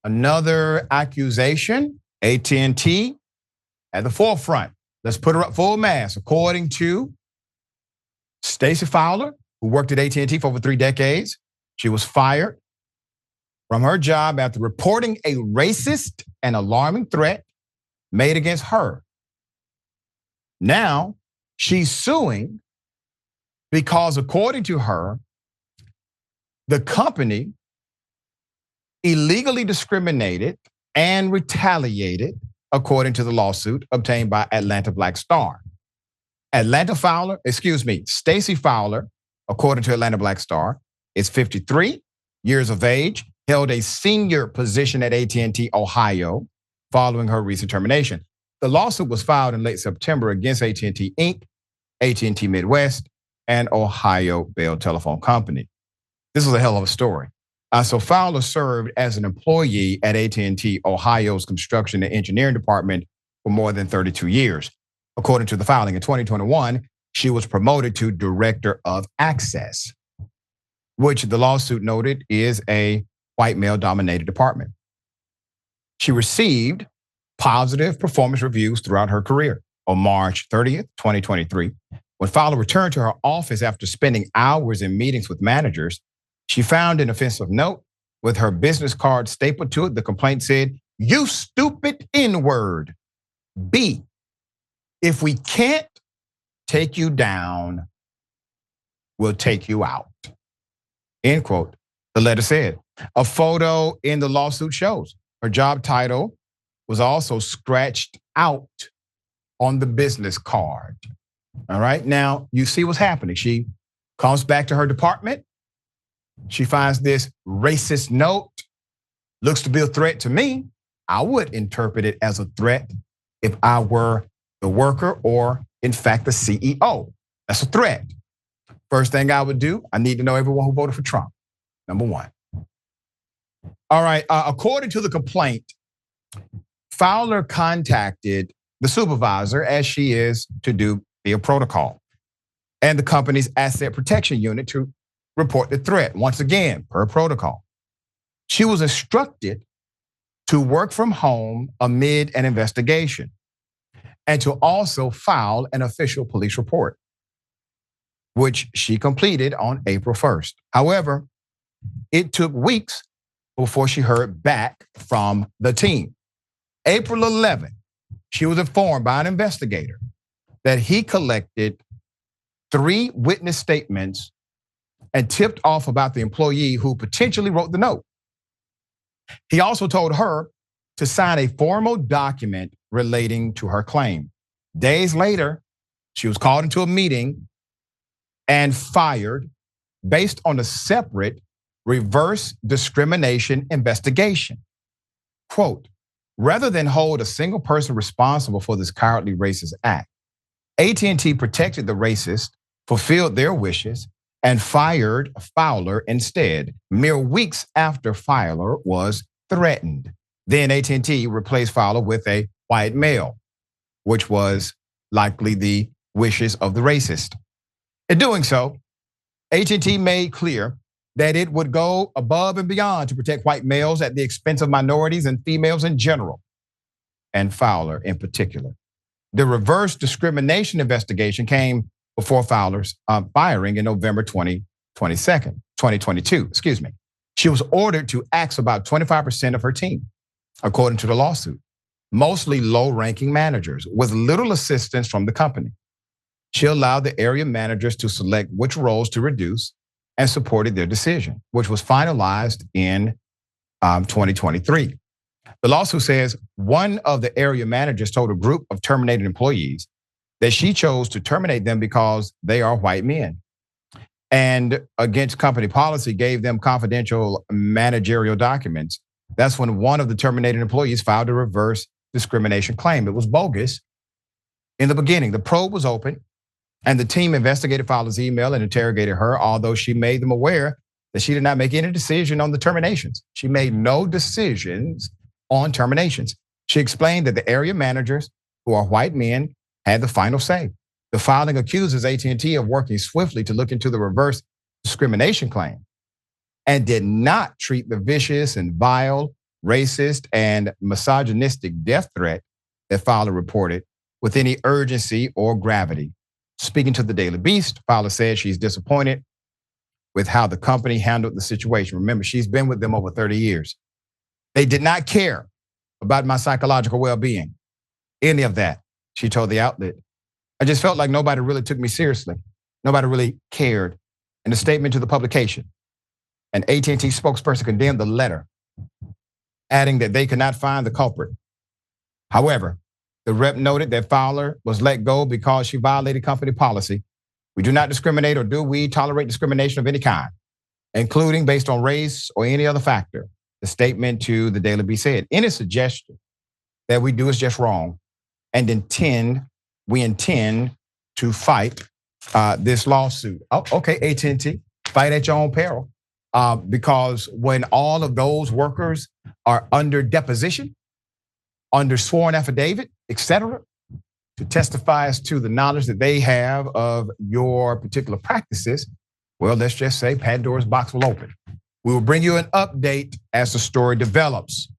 Another accusation, AT&T at the forefront. Let's put her up full mass. According to Stacey Fowler, who worked at AT&T for over 3 decades, she was fired from her job after reporting a racist and alarming threat made against her. Now, she's suing because, according to her, the company illegally discriminated and retaliated, according to the lawsuit obtained by Atlanta Black Star. Stacey Fowler, according to Atlanta Black Star, is 53 years of age, held a senior position at AT&T Ohio following her recent termination. The lawsuit was filed in late September against AT&T Inc, AT&T Midwest, and Ohio Bell Telephone Company. This is a hell of a story. So Fowler served as an employee at AT&T Ohio's construction and engineering department for more than 32 years. According to the filing, in 2021, she was promoted to director of access, which the lawsuit noted is a white male-dominated department. She received positive performance reviews throughout her career. On March 30th, 2023, when Fowler returned to her office after spending hours in meetings with managers, she found an offensive note with her business card stapled to it. The complaint said, "You stupid N-word. B, if we can't take you down, we'll take you out." End quote. The letter said. A photo in the lawsuit shows her job title was also scratched out on the business card. All right, now you see what's happening. She comes back to her department. She finds this racist note, looks to be a threat to me. I would interpret it as a threat if I were the worker or, in fact, the CEO. That's a threat. First thing I would do, I need to know everyone who voted for Trump, number one. All right, according to the complaint, Fowler contacted the supervisor, as she is to do via protocol, and the company's asset protection unit to report the threat. Once again, per protocol. She was instructed to work from home amid an investigation and to also file an official police report, which she completed on April 1st. However, it took weeks before she heard back from the team. April 11th, she was informed by an investigator that he collected 3 witness statements and tipped off about the employee who potentially wrote the note. He also told her to sign a formal document relating to her claim. Days later, she was called into a meeting and fired based on a separate reverse discrimination investigation. Quote, rather than hold a single person responsible for this cowardly racist act, AT&T protected the racist, fulfilled their wishes, and fired Fowler instead, mere weeks after Fowler was threatened. Then AT&T replaced Fowler with a white male, which was likely the wishes of the racist. In doing so, AT&T made clear that it would go above and beyond to protect white males at the expense of minorities and females in general, and Fowler in particular. The reverse discrimination investigation came before Fowler's firing in November 2022. She was ordered to axe about 25% of her team, according to the lawsuit, mostly low-ranking managers with little assistance from the company. She allowed the area managers to select which roles to reduce and supported their decision, which was finalized in 2023. The lawsuit says one of the area managers told a group of terminated employees that she chose to terminate them because they are white men, and against company policy gave them confidential managerial documents. That's when one of the terminated employees filed a reverse discrimination claim. It was bogus in the beginning. The probe was open and the team investigated Fowler's email and interrogated her, although she made them aware that she did not make any decision on the terminations. She made no decisions on terminations. She explained that the area managers, who are white men, had the final say. The filing accuses AT&T of working swiftly to look into the reverse discrimination claim and did not treat the vicious and vile racist and misogynistic death threat that Fowler reported with any urgency or gravity. Speaking to the Daily Beast, Fowler said she's disappointed with how the company handled the situation. Remember, she's been with them over 30 years. They did not care about my psychological well-being, any of that, she told the outlet. I just felt like nobody really took me seriously. Nobody really cared. In a statement to the publication, an AT&T spokesperson condemned the letter, adding that they could not find the culprit. However, the rep noted that Fowler was let go because she violated company policy. We do not discriminate, or do we tolerate discrimination of any kind, including based on race or any other factor. The statement to the Daily Beast said, any suggestion that we do is just wrong, and we intend to fight this lawsuit. Oh, okay, AT&T, fight at your own peril. Because when all of those workers are under deposition, under sworn affidavit, etc., to testify as to the knowledge that they have of your particular practices, well, let's just say Pandora's box will open. We will bring you an update as the story develops.